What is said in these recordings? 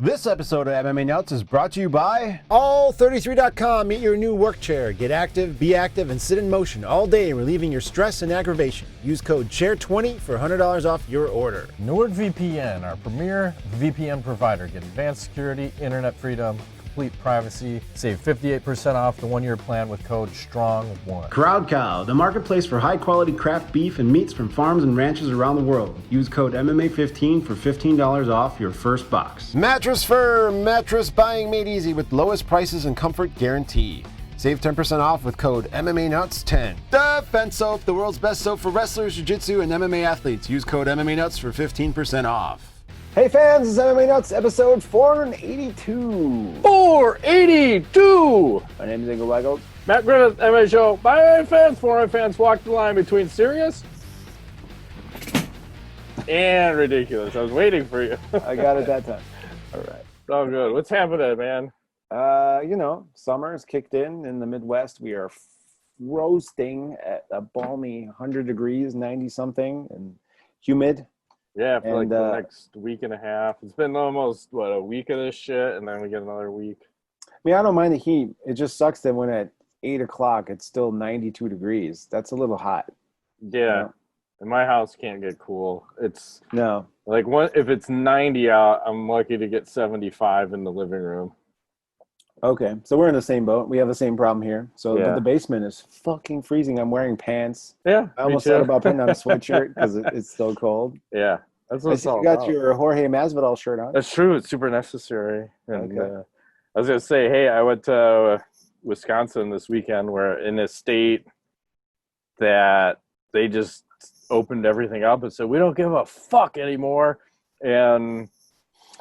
This episode of MMA Nuts is brought to you by All33.com. Meet your new work chair. Get active, be active, and sit in motion all day, relieving your stress and aggravation. Use code CHAIR20 for $100 off your order. NordVPN, our premier VPN provider. Get advanced security, internet freedom, complete privacy. Save 58% off the one-year plan with code STRONG1. Crowd Cow, the marketplace for high-quality craft beef and meats from farms and ranches around the world. Use code MMA15 for $15 off your first box. Mattress Firm, mattress buying made easy with lowest prices and comfort guarantee. Save 10% off with code MMANUTS10. Defense Soap, the world's best soap for wrestlers, jiu-jitsu, and MMA athletes. Use code MMANUTS for 15% off. Hey fans, it's MMA Nuts, episode 482. 482! My name is Ingo Weigel. Matt Griffith, MMA Show. My fans, foreign fans, walk the line between serious and ridiculous. I was waiting for you. I got it that time. All right. Oh, good. What's happening, man? Summer's kicked in the Midwest. We are roasting at a balmy 100 degrees, 90-something, and humid. Yeah, for like the next week and a half. It's been almost, a week of this shit, and then we get another week. I mean, I don't mind the heat. It just sucks that when at 8 o'clock, it's still 92 degrees. That's a little hot. Yeah. You know? And my house can't get cool. It's no. Like, if it's 90 out, I'm lucky to get 75 in the living room. Okay, so we're in the same boat. We have the same problem here. So yeah. the basement is fucking freezing. I'm wearing pants. Yeah, I almost thought about putting on a sweatshirt because it's still cold. Yeah, that's what it's all about. You got about. your Jorge Masvidal shirt on. That's true. It's super necessary. And okay. I was going to say, hey, I went to Wisconsin this weekend. We're in a state that they just opened everything up and said, we don't give a fuck anymore. And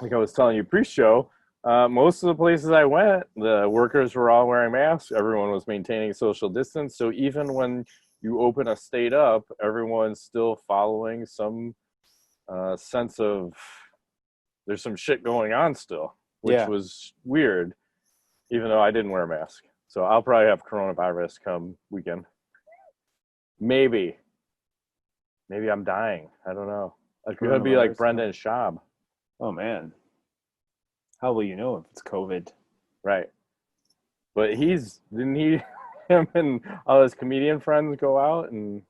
like I was telling you pre-show, most of the places I went, the workers were all wearing masks. Everyone was maintaining social distance. So even when you open a state up, everyone's still following some sense of there's some shit going on still, which was weird, even though I didn't wear a mask. So I'll probably have coronavirus come weekend. Maybe I'm dying. I don't know. It could be like Brendan Schaub. Oh, man. How will you know if it's COVID? Right. But him and all his comedian friends go out and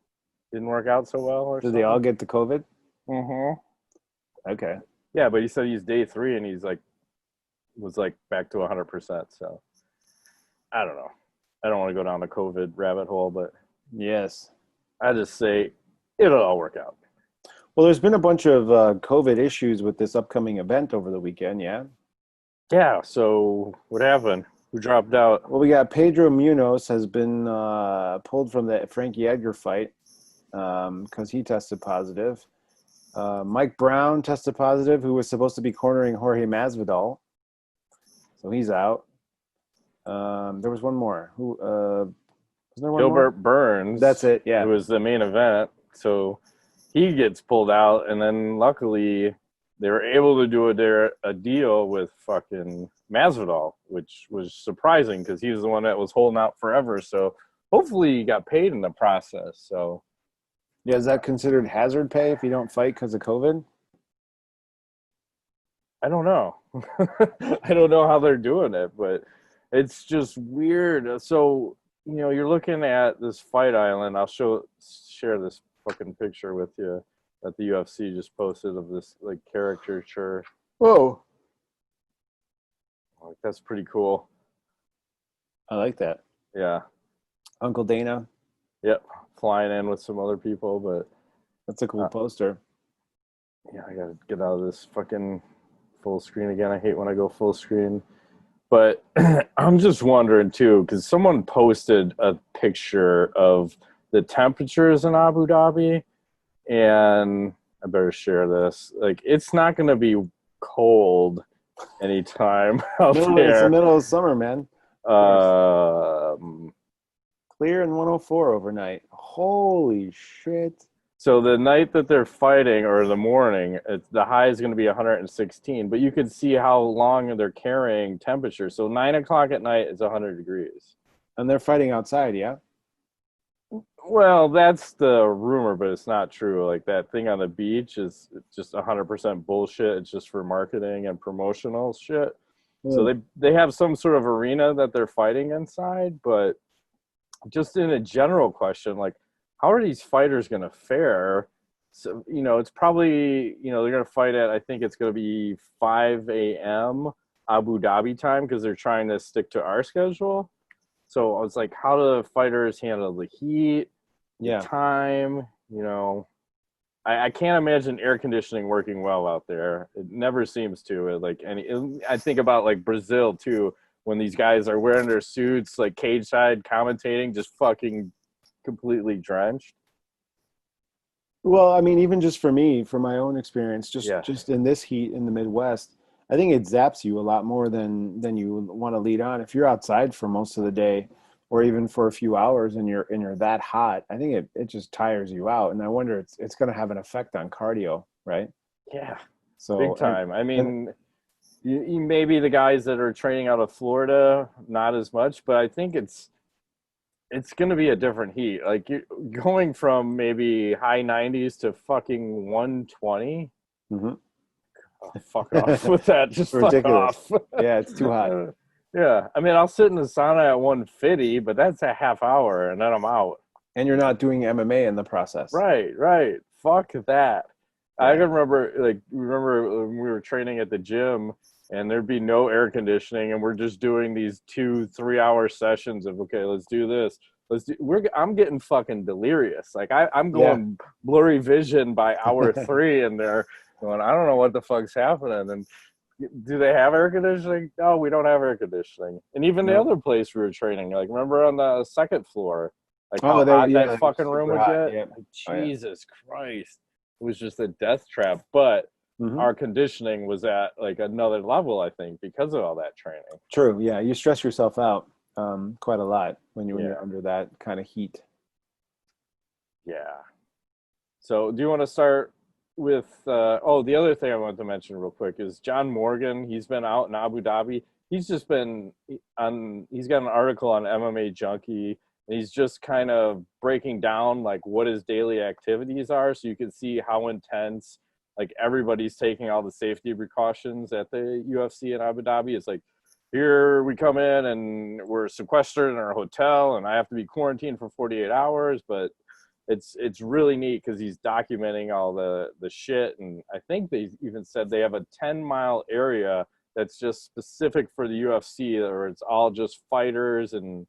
didn't work out so well or Did they all get the COVID? Mm-hmm. Okay. Yeah, but he said he's day 3 and he's was back to 100%. So I don't know. I don't want to go down the COVID rabbit hole, but yes, I just say it'll all work out. Well, there's been a bunch of COVID issues with this upcoming event over the weekend, yeah? Yeah, so what happened? Who dropped out? Well, we got Pedro Munoz has been pulled from the Frankie Edgar fight because he tested positive. Mike Brown tested positive, who was supposed to be cornering Jorge Masvidal. So he's out. There was one more. Who? Was there one Gilbert more? Burns. That's it, yeah. It was the main event. So he gets pulled out, and then luckily they were able to do a deal with fucking Masvidal, which was surprising because he was the one that was holding out forever. So hopefully he got paid in the process. So yeah, is that considered hazard pay if you don't fight because of COVID? I don't know. I don't know how they're doing it, but it's just weird. So, you're looking at this fight island. I'll share this fucking picture with you that the UFC just posted of this caricature. Whoa. That's pretty cool. I like that. Yeah. Uncle Dana. Yep. Flying in with some other people, but that's a cool poster. Yeah, I gotta get out of this fucking full screen again. I hate when I go full screen. But I'm just wondering too, because someone posted a picture of the temperatures in Abu Dhabi, and I better share this. It's not going to be cold anytime out there. It's the middle of summer, man. Clear and 104 overnight. Holy shit. So the night that they're fighting, or the morning, the high is going to be 116. But you can see how long they're carrying temperature. So 9 o'clock at night is 100 degrees. And they're fighting outside, yeah? Well, that's the rumor, but it's not true. Like that thing on the beach is just 100% bullshit. It's just for marketing and promotional shit. So they have some sort of arena that they're fighting inside, but just in a general question, like how are these fighters going to fare? So, it's probably, they're going to fight at, I think it's going to be 5 a.m. Abu Dhabi time because they're trying to stick to our schedule. So I was like, how do the fighters handle the heat, the time? I can't imagine air conditioning working well out there. It never seems to. I think about like Brazil too, when these guys are wearing their suits, like cage side commentating, just fucking completely drenched. Well, I mean, even just for me, for my own experience, just in this heat in the Midwest, I think it zaps you a lot more than you want to lead on. If you're outside for most of the day, or even for a few hours, and you're that hot, I think it just tires you out. And I wonder it's going to have an effect on cardio, right? Yeah, So big time. I mean, you maybe the guys that are training out of Florida, not as much, but I think it's going to be a different heat. Like you're going from maybe high 90s to fucking 120. Mm-hmm. Oh, fuck off with that. Just ridiculous. Fuck off. Yeah, it's too hot. Yeah. I mean, I'll sit in the sauna at 150, but that's a half hour and then I'm out. And you're not doing MMA in the process. Right. Fuck that. Yeah. I can remember when we were training at the gym and there'd be no air conditioning and we're just doing these 2-3 hour sessions of, okay, let's do this. I'm getting fucking delirious. Like I'm going blurry vision by hour 3 and they're going, I don't know what the fuck's happening. And do they have air conditioning? No, we don't have air conditioning. And even the other place we were training, like remember on the second floor, like how hot that fucking room would get? Yeah. Like, Jesus Christ. It was just a death trap. But our conditioning was at like another level, I think, because of all that training. True. Yeah. You stress yourself out quite a lot when you're under that kind of heat. Yeah. So do you want to start with the other thing I wanted to mention real quick is John Morgan. He's been out in Abu Dhabi. He's got an article on MMA Junkie, and he's just kind of breaking down like what his daily activities are, so you can see how intense like everybody's taking all the safety precautions at the UFC in Abu Dhabi. It's like, here we come in and we're sequestered in our hotel and I have to be quarantined for 48 hours, but it's really neat because he's documenting all the shit. And I think they even said they have a 10-mile area that's just specific for the UFC, or it's all just fighters and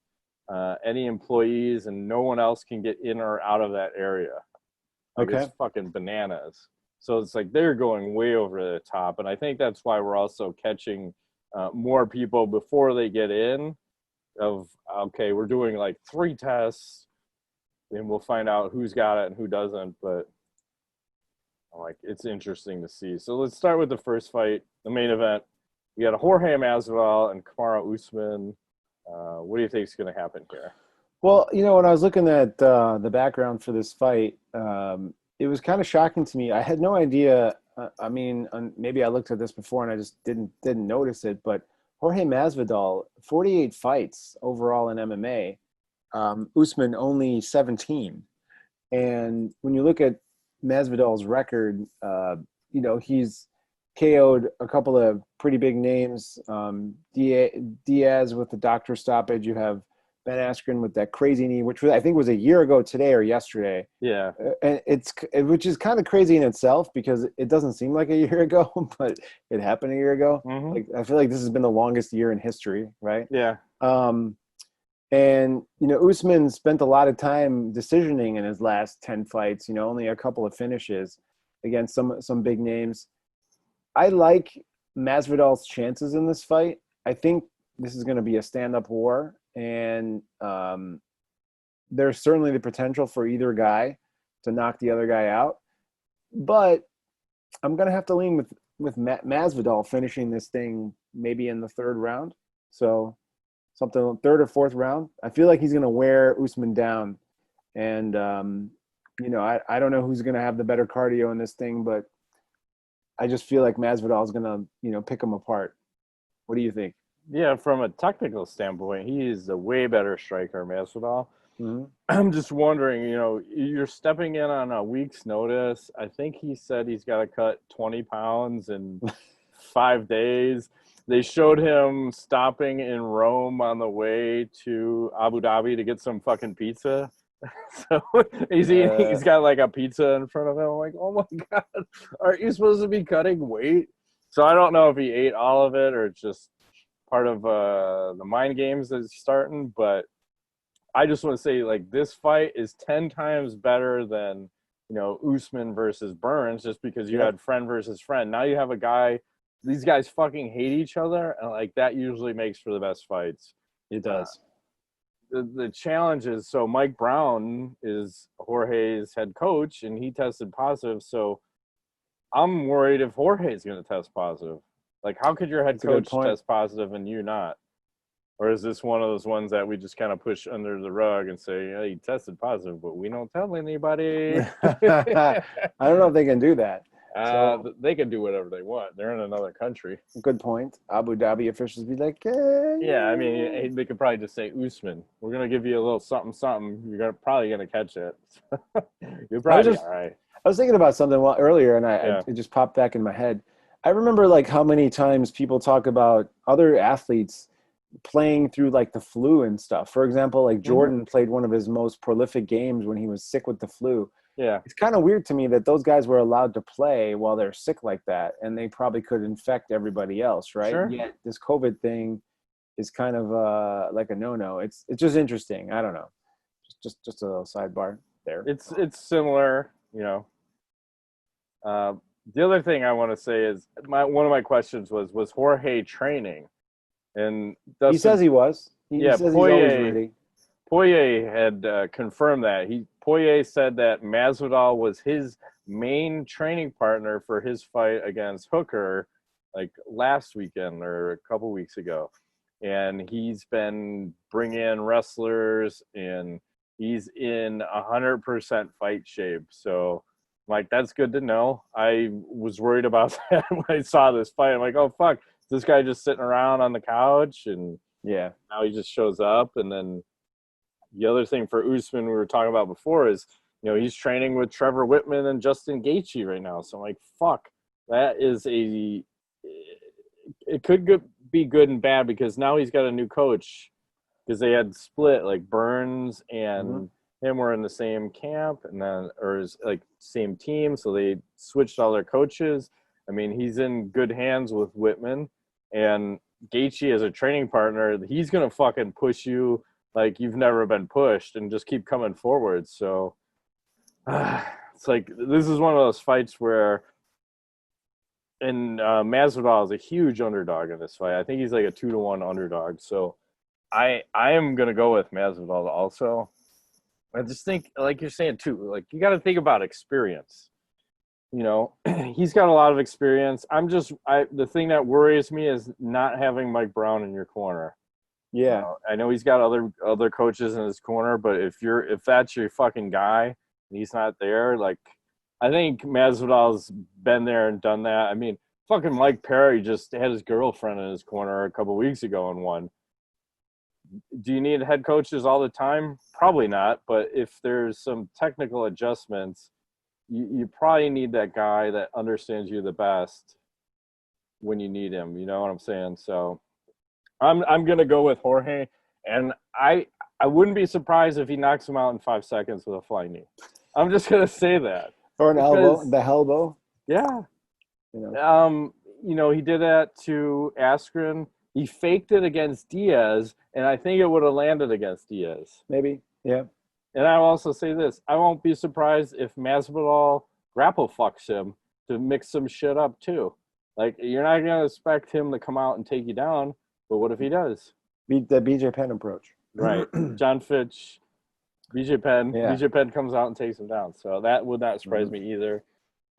any employees, and no one else can get in or out of that area. Like, it's fucking bananas. So it's like they're going way over the top. And I think that's why we're also catching more people before they get in of, okay, we're doing like 3 tests and we'll find out who's got it and who doesn't. But like, it's interesting to see. So let's start with the first fight, the main event. We got Jorge Masvidal and Kamara Usman. What do you think is going to happen here? Well, when I was looking at the background for this fight, it was kind of shocking to me. I had no idea. I mean, maybe I looked at this before and I just didn't notice it. But Jorge Masvidal, 48 fights overall in MMA. Usman only 17. And when you look at Masvidal's record, he's KO'd a couple of pretty big names. Diaz with the doctor stoppage. You have Ben Askren with that crazy knee, which I think was a year ago today or yesterday. Yeah. And which is kind of crazy in itself because it doesn't seem like a year ago, but it happened a year ago. Mm-hmm. Like, I feel like this has been the longest year in history, right? Yeah. And, Usman spent a lot of time decisioning in his last 10 fights, only a couple of finishes against some big names. I like Masvidal's chances in this fight. I think this is going to be a stand-up war, and there's certainly the potential for either guy to knock the other guy out. But I'm going to have to lean with Masvidal finishing this thing maybe in the 3rd round. So something 3rd or 4th round. I feel like he's going to wear Usman down. And, I don't know who's going to have the better cardio in this thing, but I just feel like Masvidal is going to, pick him apart. What do you think? Yeah, from a technical standpoint, he is a way better striker, Masvidal. I'm just wondering, you're stepping in on a week's notice. I think he said he's got to cut 20 pounds in 5 days. They showed him stopping in Rome on the way to Abu Dhabi to get some fucking pizza. So he's got like a pizza in front of him. I'm like, oh my God, aren't you supposed to be cutting weight? So I don't know if he ate all of it or it's just part of the mind games that's starting. But I just want to say, like, this fight is 10 times better than, Usman versus Burns, just because you had friend versus friend. Now you have a guy. These guys fucking hate each other, and like that usually makes for the best fights. It does. The challenge is, so Mike Brown is Jorge's head coach, and he tested positive. So I'm worried if Jorge's going to test positive. Like, how could your head coach test positive and you not? Or is this one of those ones that we just kind of push under the rug and say, yeah, he tested positive, but we don't tell anybody? I don't know if they can do that. They can do whatever they want. They're in another country. Good point. Abu Dhabi officials be like, hey. Yeah, I mean, they could probably just say, Usman, we're going to give you a little something. You're probably going to catch it. You're probably all right. I was thinking about something earlier, and it just popped back in my head. I remember, like, how many times people talk about other athletes playing through, like, the flu and stuff. For example, like, Jordan played one of his most prolific games when he was sick with the flu. Yeah. It's kind of weird to me that those guys were allowed to play while they're sick like that, and they probably could infect everybody else, right? Sure. Yet this COVID thing is kind of like a no-no. It's just interesting. I don't know. Just a little sidebar there. It's similar, The other thing I want to say is one of my questions was Jorge training? And he says he was. He says he's always ready. Poirier had confirmed that. Poirier said that Masvidal was his main training partner for his fight against Hooker, like last weekend or a couple weeks ago. And he's been bringing in wrestlers, and he's in 100% fight shape. So, like, that's good to know. I was worried about that when I saw this fight. I'm like, oh, fuck. This guy just sitting around on the couch, and now he just shows up. And then the other thing for Usman we were talking about before is, he's training with Trevor Whitman and Justin Gaethje right now. So I'm like, fuck, that is it could be good and bad because now he's got a new coach because they had split, like Burns and him were in the same camp same team. So they switched all their coaches. I mean, he's in good hands with Whitman, and Gaethje as a training partner, he's going to fucking push you like you've never been pushed and just keep coming forward. So it's like, this is one of those fights where, and Masvidal is a huge underdog in this fight. I think he's like a 2-1 underdog. So I am going to go with Masvidal also. I just think, like you're saying too, like you got to think about experience. He's got a lot of experience. The thing that worries me is not having Mike Brown in your corner. Yeah. I know he's got other coaches in his corner, but if that's your fucking guy and he's not there, like, I think Masvidal's been there and done that. I mean, fucking Mike Perry just had his girlfriend in his corner a couple weeks ago and won. Do you need head coaches all the time? Probably not. But if there's some technical adjustments, you probably need that guy that understands you the best when you need him. You know what I'm saying? So I'm gonna go with Jorge, and I wouldn't be surprised if he knocks him out in 5 seconds with a flying knee. I'm just gonna say that. Or an elbow, the elbow. Yeah. He did that to Askren. He faked it against Diaz, and I think it would have landed against Diaz. Maybe, yeah. And I'll also say this. I won't be surprised if Masvidal grapple fucks him to mix some shit up too. Like, you're not going to expect him to come out and take you down, but what if he does? The BJ Penn approach. Right. John Fitch, BJ Penn. Yeah. BJ Penn comes out and takes him down. So that would not surprise me either.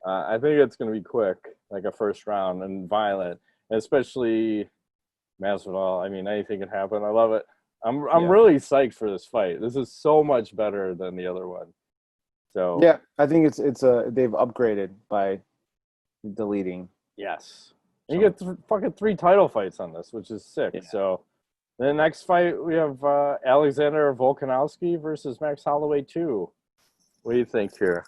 I think it's going to be quick, like a first round, and violent, and especially Masvidal. I mean, anything can happen. I love it. I'm really psyched for this fight. This is so much better than the other one. So yeah, I think it's they've upgraded by deleting. Yes, you get fucking 3 title fights on this, which is sick. Yeah. So The next fight, we have Alexander Volkanovski versus Max Holloway 2. What do you think here?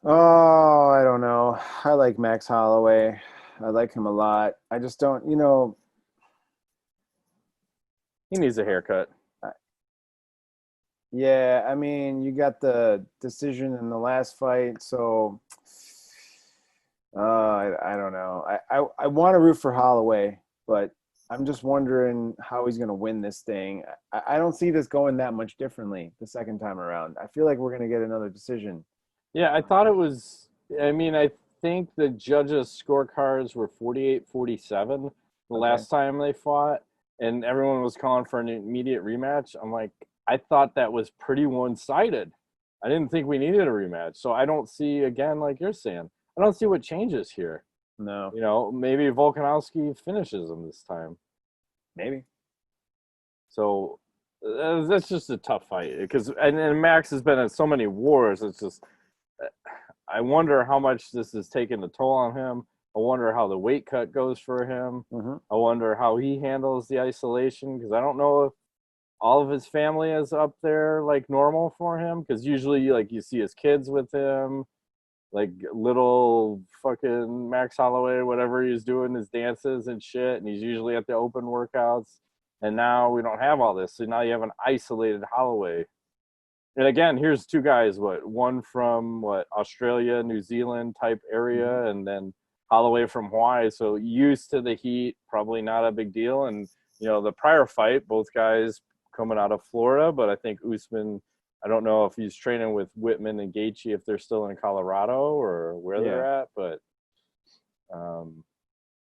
Oh, I don't know. I like Max Holloway. I like him a lot. I just don't, He needs a haircut. Yeah, I mean, you got the decision in the last fight, so I don't know. I want to root for Holloway, but I'm just wondering how he's going to win this thing. I don't see this going that much differently the second time around. I feel like we're going to get another decision. Yeah, I thought it was. I mean, I think the judges' scorecards were 48-47 the last time they fought, and everyone was calling for an immediate rematch. I'm like, I thought that was pretty one-sided. I didn't think we needed a rematch. So I don't see, again, like you're saying, I don't see what changes here. No. Maybe Volkanovski finishes him this time. Maybe. So that's just a tough fight because and Max has been in so many wars. It's just I wonder how much this is taking a toll on him. I wonder how the weight cut goes for him. Mm-hmm. I wonder how he handles the isolation because I don't know if all of his family is up there like normal for him because usually like you see his kids with him, like little fucking Max Holloway, whatever he's doing, his dances and shit, and he's usually at the open workouts. And now we don't have all this, so now you have an isolated Holloway. And again, here's two guys, one from Australia, New Zealand type area, and then Holloway from Hawaii. So used to the heat, probably not a big deal. And the prior fight, both guys coming out of Florida, but I think Usman, I don't know if he's training with Whitman and Gaethje if they're still in Colorado or where they're at, but I'm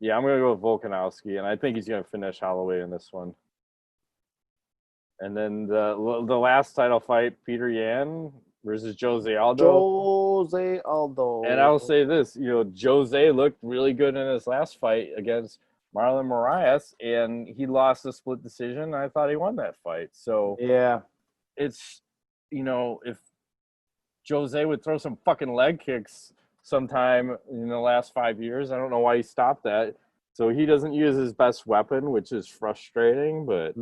gonna go with Volkanovski, and I think he's gonna finish Holloway in this one. And then the last title fight, Petr Yan versus Jose Aldo. Jose Aldo. And I'll say this, Jose looked really good in his last fight against Marlon Moraes, and he lost a split decision. I thought he won that fight. So yeah, it's, if Jose would throw some fucking leg kicks sometime in the last 5 years, I don't know why he stopped that. So he doesn't use his best weapon, which is frustrating, but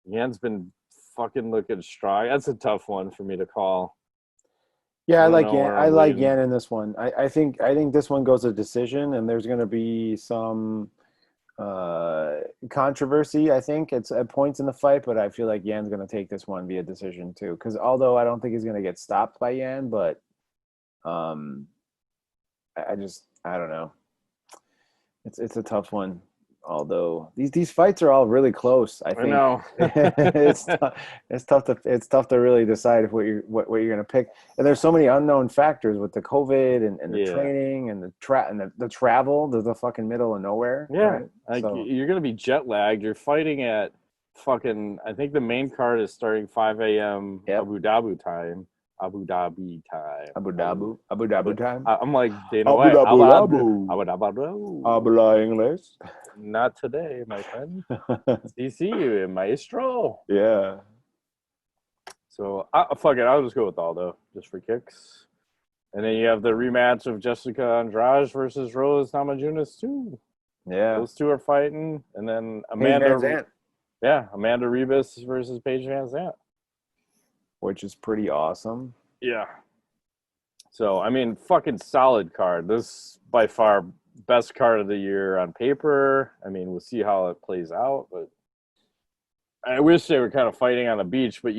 Yan's been fucking looking strong. That's a tough one for me to call. Yeah, I like Yan. I like Yan in this one. I think this one goes a decision, and there's going to be some controversy. I think it's at points in the fight, but I feel like Yan's going to take this one via decision too. Because although I don't think he's going to get stopped by Yan, but I don't know. It's a tough one. Although these fights are all really close, I think. I know. it's tough to really decide what you're going to pick. And there's so many unknown factors with the COVID and the training and the travel to the fucking middle of nowhere. Yeah, right? You're going to be jet lagged. You're fighting at fucking. I think the main card is starting 5 a.m. Abu Dhabi time. Abu Dhabi time. I'm like Dana White. Habla English. Not today, my friend. See you, maestro. Yeah. So fuck it. I'll just go with Aldo just for kicks. And then you have the rematch of Jessica Andrade versus Rose Namajunas too. Yeah. Those two are fighting, and then Amanda Ribas versus Paige Van Zandt. Which is pretty awesome. Yeah. So, I mean, fucking solid card. This, by far, best card of the year on paper. I mean, we'll see how it plays out. But I wish they were kind of fighting on the beach. But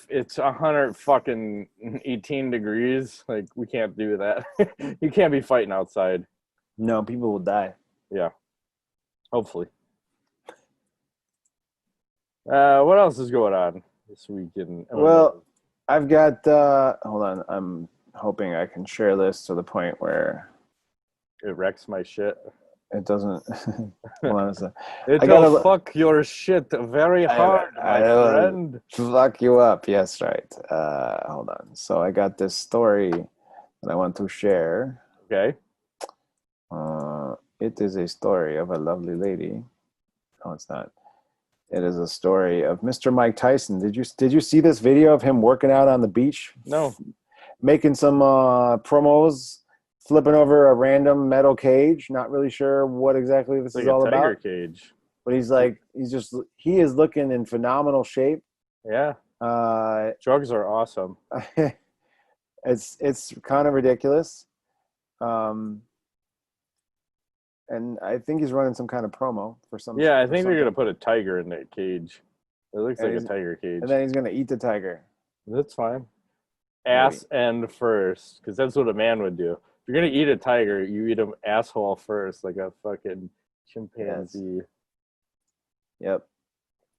it's 118 degrees. Like, we can't do that. You can't be fighting outside. No, people will die. Yeah. Hopefully. What else is going on this weekend? Well, I've got hold on, I'm hoping I can share this to the point where it wrecks my shit. It doesn't. Hold on a second. It'll fuck your shit very hard, my friend. Fuck you up. Yes, right. Hold on. So I got this story that I want to share. Okay. It is a story of a lovely lady. No, it's not. It is a story of Mr. Mike Tyson. Did you see this video of him working out on the beach? No. Making some promos, flipping over a random metal cage. Not really sure what exactly this is all about. Tiger cage. But he is looking in phenomenal shape. Yeah. Drugs are awesome. It's kind of ridiculous. And I think he's running some kind of promo for some. Yeah, I think they're gonna put a tiger in that cage. It looks like a tiger cage. And then he's gonna eat the tiger. That's fine. Ass end first, because that's what a man would do. If you're gonna eat a tiger, you eat him asshole first, like a fucking chimpanzee. Yes. Yep.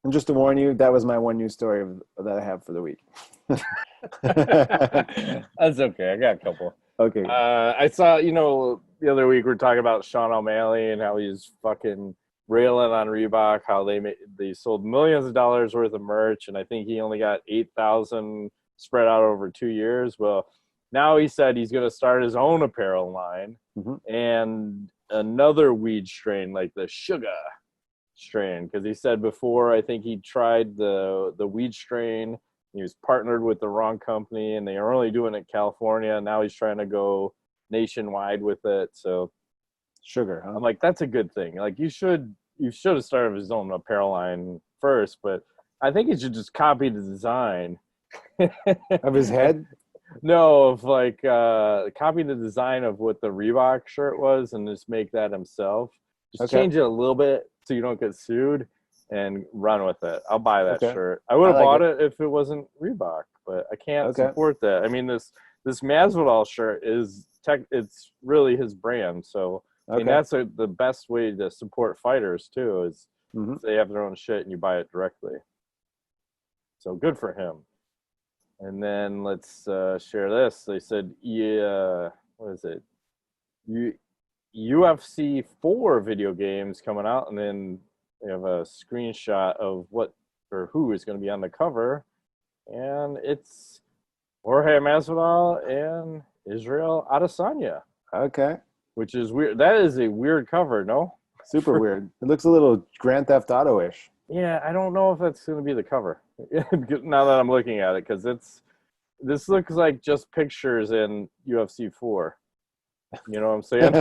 And just to warn you, that was my one news story that I have for the week. That's okay. I got a couple. Okay. I saw, the other week we were talking about Sean O'Malley and how he's fucking railing on Reebok, how they sold millions of dollars worth of merch, and I think he only got 8,000 spread out over 2 years. Well, now he said he's going to start his own apparel line and another weed strain, like the sugar strain, because he said before, I think he tried the weed strain. He was partnered with the wrong company, and they are only doing it in California. Now he's trying to go nationwide with it. So sugar, huh? I'm like, that's a good thing. Like you should have started his own apparel line first, but I think he should just copy the design of his head. No, of like copy the design of what the Reebok shirt was and just make that himself. Just change it a little bit so you don't get sued and run with it. I'll buy that shirt. I would have bought it if it wasn't Reebok, but I can't support that. I mean, this Masvidal shirt it's really his brand. So I mean, that's the best way to support fighters too, is they have their own shit and you buy it directly. So good for him. And then let's share this. They said, what is it? UFC 4 video games coming out, and then they have a screenshot of who is going to be on the cover, and it's Jorge Masvidal and Israel Adesanya. Okay. Which is weird. That is a weird cover, no? Super weird. It looks a little Grand Theft Auto-ish. Yeah, I don't know if that's going to be the cover now that I'm looking at it, because this looks like just pictures in UFC 4. You know what I'm saying?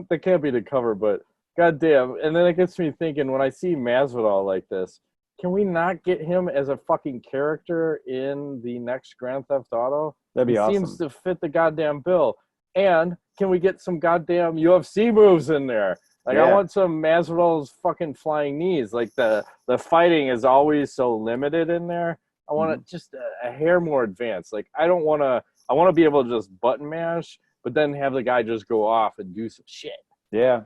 That can't be the cover, but goddamn. And then it gets me thinking, when I see Masvidal like this, can we not get him as a fucking character in the next Grand Theft Auto? That'd be awesome. Seems to fit the goddamn bill. And can we get some goddamn UFC moves in there? Like, I want some Masvidal's fucking flying knees. Like, the fighting is always so limited in there. I want it just a hair more advanced. Like, I want to be able to just button mash, but then have the guy just go off and do some shit. Yeah.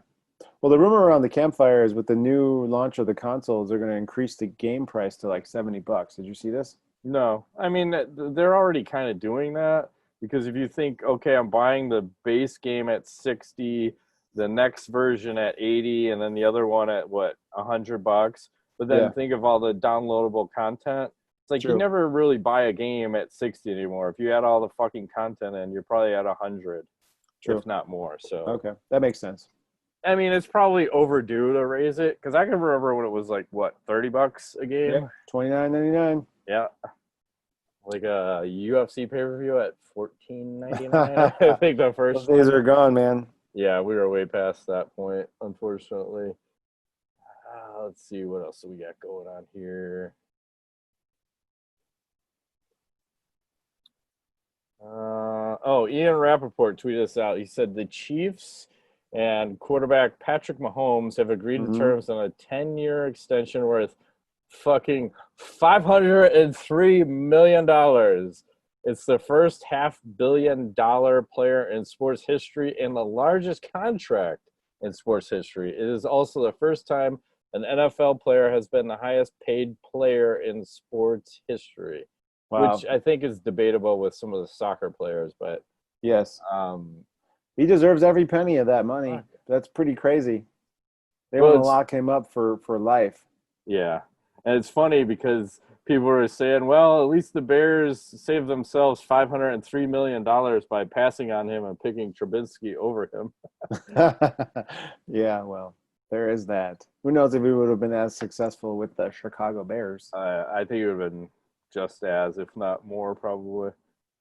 Well, the rumor around the campfire is with the new launch of the consoles, they're going to increase the game price to like $70. Did you see this? No. I mean, they're already kind of doing that, because if you think, okay, I'm buying the base game at 60, the next version at 80, and then the other one at what, $100, but then think of all the downloadable content. It's like you never really buy a game at 60 anymore. If you add all the fucking content in, you're probably at 100, if not more. So that makes sense. I mean, it's probably overdue to raise it, because I can remember when it was like, what, $30 a game? Yeah, $29.99. Yeah. Like a UFC pay-per-view at $14.99. I think the first Those days are gone, man. Yeah, we were way past that point, unfortunately. Let's see what else we got going on here. Ian Rappaport tweeted us out. He said the Chiefs and quarterback Patrick Mahomes have agreed to terms on a 10-year extension worth fucking $503 million. It's the first $500 million player in sports history and the largest contract in sports history. It is also the first time an NFL player has been the highest paid player in sports history. Wow. Which I think is debatable with some of the soccer players, but yes, he deserves every penny of that money. That's pretty crazy. They want to lock him up for life. Yeah, and it's funny because people were saying, well, at least the Bears saved themselves $503 million by passing on him and picking Trubisky over him. Yeah, well, there is that. Who knows if he would have been as successful with the Chicago Bears? I think it would have been just as, if not more, probably.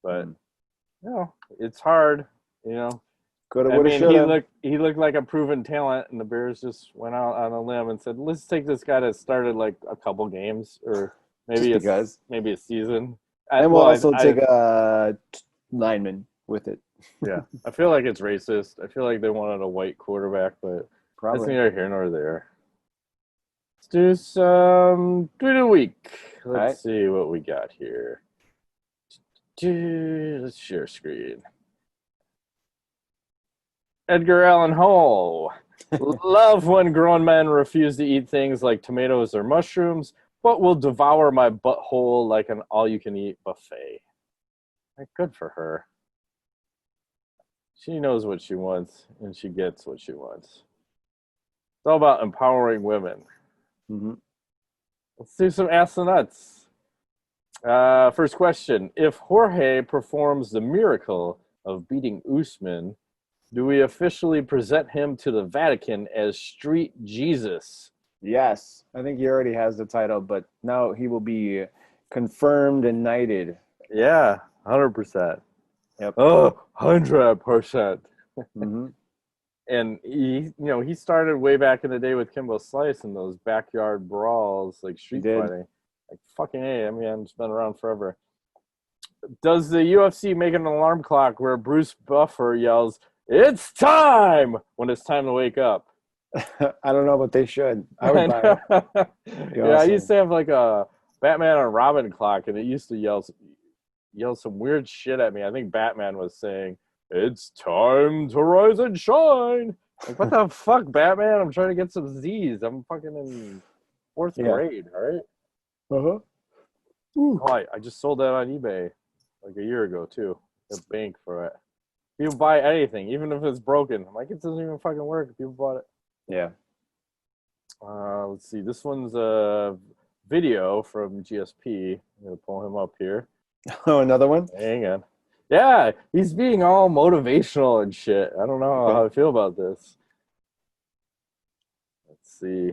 But, it's hard, Coulda, I woulda, mean, shoulda. he looked like a proven talent, and the Bears just went out on a limb and said, "Let's take this guy that started like a couple games, or Just maybe because. maybe a season." And we'll also take a lineman with it. Yeah, I feel like it's racist. I feel like they wanted a white quarterback, but that's Probably. neither here nor there. Let's do some tweet of the week. Let's see what we got here. Let's share screen. Edgar Allan Hall. Love when grown men refuse to eat things like tomatoes or mushrooms, but will devour my butthole like an all-you-can-eat buffet. Good for her. She knows what she wants, and she gets what she wants. It's all about empowering women. Mm-hmm. Let's do some Ask the Nuts. First question. If Jorge performs the miracle of beating Usman, do we officially present him to the Vatican as Street Jesus? Yes. I think he already has the title, but now he will be confirmed and knighted. Yeah, 100%. Yep. Oh, 100%. Mm-hmm. And he started way back in the day with Kimbo Slice and those backyard brawls, like street fighting. Like fucking A, I mean, it's been around forever. Does the UFC make an alarm clock where Bruce Buffer yells, "It's time!" when it's time to wake up? I don't know, but they should. I would buy it. Yeah, Awesome. I used to have like a Batman and Robin clock, and it used to yell some weird shit at me. I think Batman was saying, "It's time to rise and shine." Like, what the fuck, Batman? I'm trying to get some Z's. I'm fucking in 4th grade, all right? Uh-huh. Oh, I just sold that on eBay like a year ago, too. A bank for it. People buy anything, even if it's broken. I'm like, it doesn't even fucking work. People bought it. Yeah. Let's see. This one's a video from GSP. I'm going to pull him up here. Oh, another one? Hang on. Yeah, he's being all motivational and shit. I don't know how I feel about this. Let's see.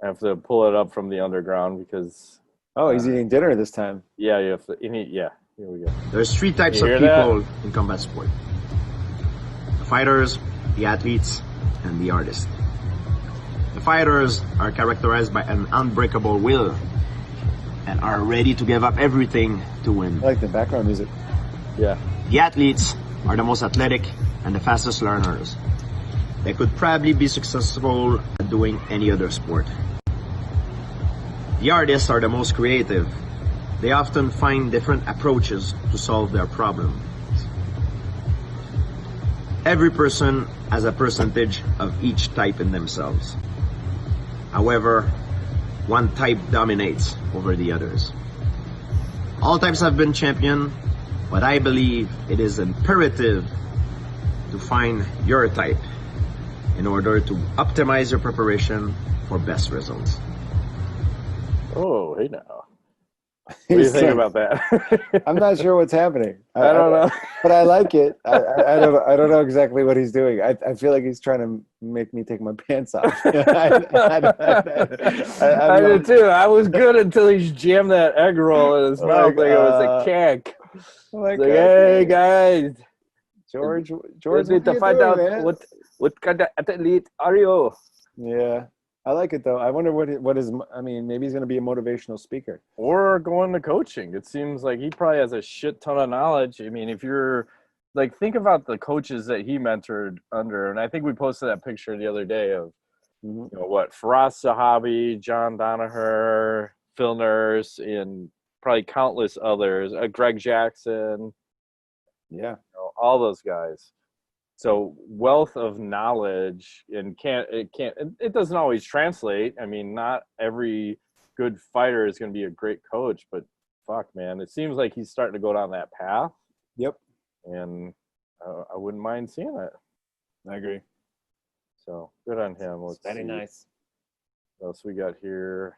I have to pull it up from the underground because... Oh, he's eating dinner this time. Yeah, you have to... Yeah, here we go. There's three types of people in combat sport. The fighters, the athletes, and the artists. The fighters are characterized by an unbreakable will and are ready to give up everything to win. I like the background music. Yeah. The athletes are the most athletic and the fastest learners. They could probably be successful at doing any other sport. The artists are the most creative. They often find different approaches to solve their problems. Every person has a percentage of each type in themselves. However, one type dominates over the others. All types have been championed, but I believe it is imperative to find your type in order to optimize your preparation for best results. Oh, hey now. What do you think about that? I'm not sure what's happening. I don't know. But I like it. I don't know exactly what he's doing. I feel like he's trying to make me take my pants off. I did too. I was good until he jammed that egg roll in his mouth like it was a cake. Like, hey guys, George, need to find out what kind of athlete are you? Yeah. I like it though. I wonder what is. I mean, maybe he's going to be a motivational speaker or going to coaching. It seems like he probably has a shit ton of knowledge. I mean, if you're like, think about the coaches that he mentored under, and I think we posted that picture the other day of, Faraz Sahabi, John Danaher, Phil Nurse, and probably countless others. Greg Jackson. Yeah, all those guys. So wealth of knowledge, and it doesn't always translate. I mean, not every good fighter is going to be a great coach, but fuck, man, it seems like he's starting to go down that path. Yep. And I wouldn't mind seeing it. I agree. So good on him. Very nice. What else we got here?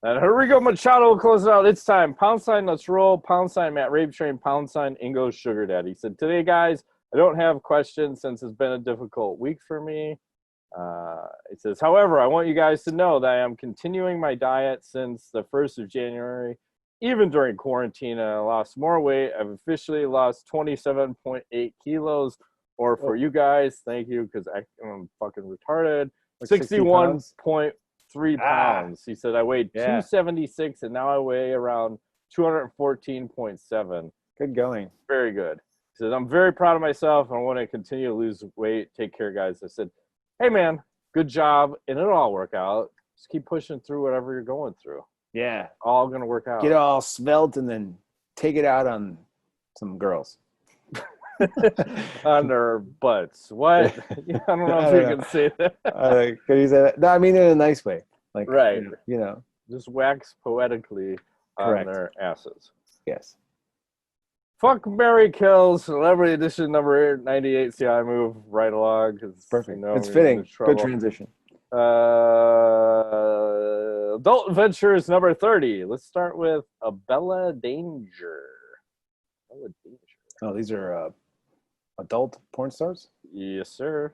And Herigo Machado will close it out. It's time. £, let's roll. £, Matt Rape Train. £, Ingo Sugar Daddy. He said, today, guys, I don't have questions since it's been a difficult week for me. It says, however, I want you guys to know that I am continuing my diet since the 1st of January. Even during quarantine, I lost more weight. I've officially lost 27.8 kilos or for you guys, thank you, because I'm fucking retarded. Like 61.3 pounds. He said I weighed 276 and now I weigh around 214.7. Good going. Very good. He said, I'm very proud of myself and I want to continue to lose weight. Take care, guys. I said, hey, man, good job. And it'll all work out. Just keep pushing through whatever you're going through. Yeah. All going to work out. Get all svelte and then take it out on some girls. On their butts. What? I don't know if you can say that. Could you say that? No, I mean in a nice way. Like, right. You know. Just wax poetically on their asses. Yes. Fuck, Mary kills, Celebrity Edition number 98. See how I move right along? Perfect. It's fitting. Good transition. Adult Adventures number 30. Let's start with Abella Danger. Oh, these are adult porn stars? Yes, sir.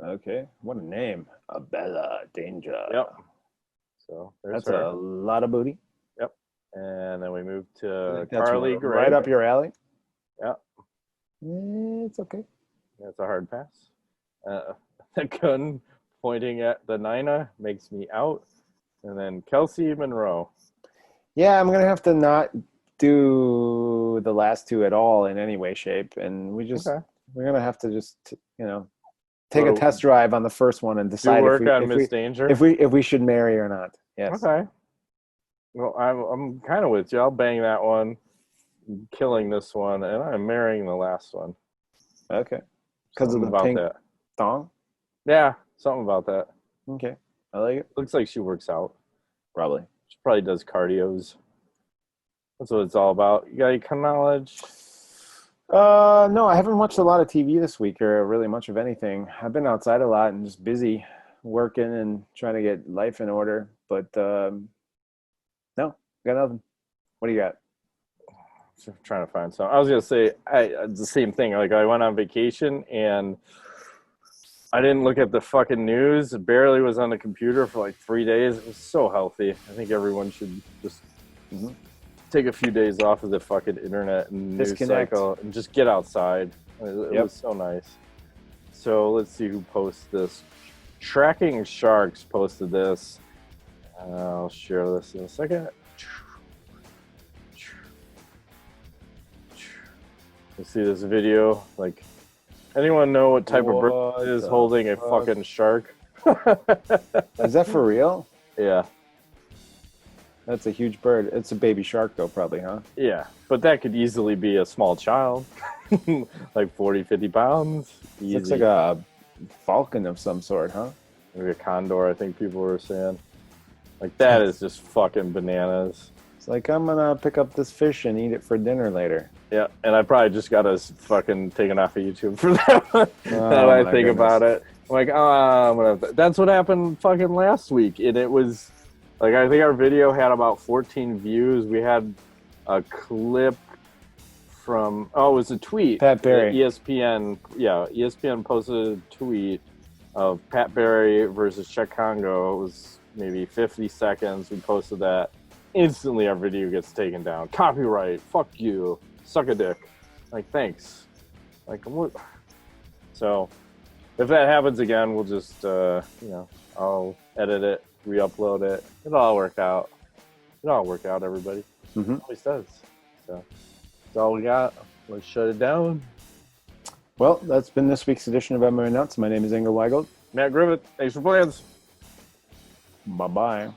Okay. What a name. Abella Danger. Yep. So that's her. A lot of booty. Yep. And then we move to Carly Gray. Right up your alley. Yep. It's okay. That's a hard pass. The gun pointing at the Nina makes me out. And then Kelsey Monroe. Yeah, I'm going to have to not do the last two at all in any way, shape. And we're going to have to just, take a test drive on the first one and decide if we should marry or not. Yes. Okay. Well, I'm kind of with you. I'll bang that one, killing this one, and I'm marrying the last one. Okay. Because of the pink thong? Yeah, something about that. Okay. I like it. Looks like she works out. Probably. She probably does cardios. That's what it's all about. You got any knowledge? No, I haven't watched a lot of TV this week or really much of anything. I've been outside a lot and just busy working and trying to get life in order. But no, got nothing. What do you got? Just trying to find something. I was going to say the same thing. Like I went on vacation and I didn't look at the fucking news. Barely was on the computer for like 3 days. It was so healthy. I think everyone should just take a few days off of the fucking internet and news cycle and just get outside. It was so nice. So let's see who posts this. Tracking Sharks posted this. I'll share this in a second. You see this video? Like, anyone know what type of bird is holding a fucking shark? Is that for real? Yeah. That's a huge bird. It's a baby shark, though, probably, huh? Yeah, but that could easily be a small child. Like 40, 50 pounds. Easy. Looks like a falcon of some sort, huh? Maybe a condor, I think people were saying. Like, that is just fucking bananas. It's like, I'm going to pick up this fish and eat it for dinner later. Yeah, and I probably just got us fucking taken off of YouTube for that one. Now I think about it. I'm like, that's what happened fucking last week. And it was, like, I think our video had about 14 views. We had a clip from, it was a tweet. Pat Barry. ESPN, ESPN posted a tweet of Pat Barry versus Czech Congo. It was maybe 50 seconds. We posted that. Instantly our video gets taken down. Copyright. Fuck you. Suck a dick. Like, thanks. Like, what? So, if that happens again, we'll just, I'll edit it, re-upload it. It'll all work out. It'll all work out, everybody. Mm-hmm. It always does. So, that's all we got. Let's shut it down. Well, that's been this week's edition of MMANUTS. My name is Ingo Weigelt. Matt Griffith, thanks for playing. Bye-bye.